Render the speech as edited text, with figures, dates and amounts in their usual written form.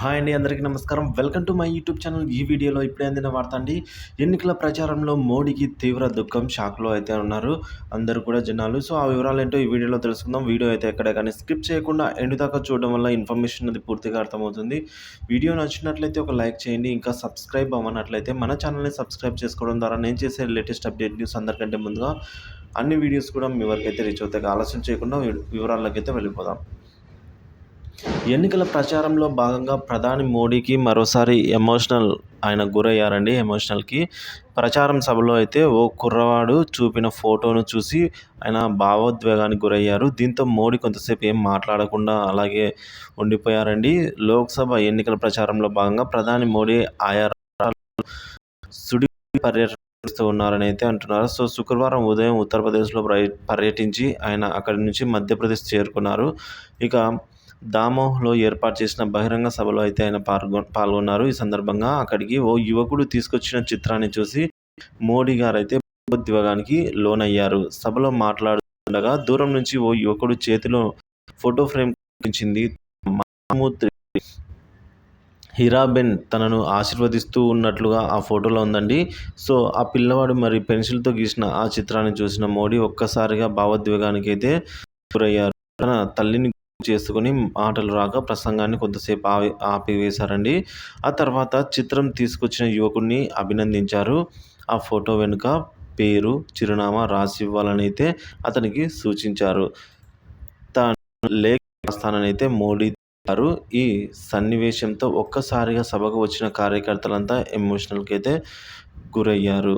Hi అండి. అందరికీ నమస్కారం. Welcome to my YouTube channel. ఈ వీడియోలో ఇప్పుడే అందిన వార్త అండి. ఎన్నికల ప్రచారంలో మోడీకి తీవ్ర దుఃఖం, షాక్‌లో అయితే ఉన్నారు అందరూ కూడా జనాలు. సో, ఆ వివరాలేంటో ఈ వీడియోలో తెలుసుకుందాం. వీడియో అయితే ఎక్కడ గాని స్కిప్ చేయకుండా ఎండ్ దాకా చూడడం వల్ల ఇన్ఫర్మేషన్ అనేది పూర్తిగా అర్థమవుతుంది. వీడియో నచ్చినట్లయితే ఒక లైక్ చేయండి. ఇంకా సబ్స్క్రైబ్ అవ్వనట్లయితే మన ఛానల్‌ని సబ్స్క్రైబ్ చేసుకోవడం ద్వారా నేను చేసే లేటెస్ట్ అప్డేట్ న్యూస్ అందరికంటే ముందుగా అన్ని వీడియోస్ కూడా మీ వరకైతే రీచ్ అవుతాయి. ఆలస్యం చేయకుండా వివరాల్లోకైతే వెళ్ళిపోదాం. ఎన్నికల ప్రచారంలో భాగంగా ప్రధాని మోడీకి మరోసారి ఆయన గురయ్యారండి ఎమోషనల్‌కి. ప్రచారం సభలో అయితే ఓ కుర్రవాడు చూపిన ఫోటోను చూసి ఆయన భావోద్వేగానికి గురయ్యారు. దీంతో మోడీ కొంతసేపు ఏం మాట్లాడకుండా అలాగే ఉండిపోయారండి. లోక్సభ ఎన్నికల ప్రచారంలో భాగంగా ప్రధాని మోడీ ఆయా రాష్ట్రాల్లో సుడిగాలి పర్యటిస్తూ ఉన్నారని అయితే అంటున్నారు. సో, శుక్రవారం ఉదయం ఉత్తరప్రదేశ్‌లో పర్యటించి ఆయన అక్కడి నుంచి మధ్యప్రదేశ్ చేరుకున్నారు. ఇక దామోహ్‌లో ఏర్పాటు చేసిన బహిరంగ సభలో అయితే ఆయన పాల్గొన్నారు. ఈ సందర్భంగా అక్కడికి ఓ యువకుడు తీసుకొచ్చిన చిత్రాన్ని చూసి మోడీ గారైతే భావోద్వేగానికి లోనయ్యారు. సభలో మాట్లాడుతుండగా దూరం నుంచి ఓ యువకుడు చేతిలో ఫోటో ఫ్రేమ్ కనిపించింది. మహమూద్ హీరాబెన్ తనను ఆశీర్వదిస్తూ ఉన్నట్లుగా ఆ ఫోటోలో ఉందండి. సో, ఆ పిల్లవాడు మరి పెన్సిల్‌తో గీసిన ఆ చిత్రాన్ని చూసిన మోడీ ఒక్కసారిగా భావోద్వేగానికైతే గురయ్యారు. తన తల్లిని చేసుకొని మాటలు రాక ప్రసంగాన్ని కొంతసేపు ఆపివేశారండి. ఆ తర్వాత చిత్రం తీసుకొచ్చిన యువకుడిని అభినందించారు. ఆ ఫోటో వెనుక పేరు, చిరునామా రాసివ్వాలనైతే అతనికి సూచించారు. తాను లేఖ రాస్తాననైతే మోడీ తెలిపారు. ఈ సన్నివేశంతో ఒక్కసారిగా సభకు వచ్చిన కార్యకర్తలంతా ఎమోషనల్‌కైతే గురయ్యారు.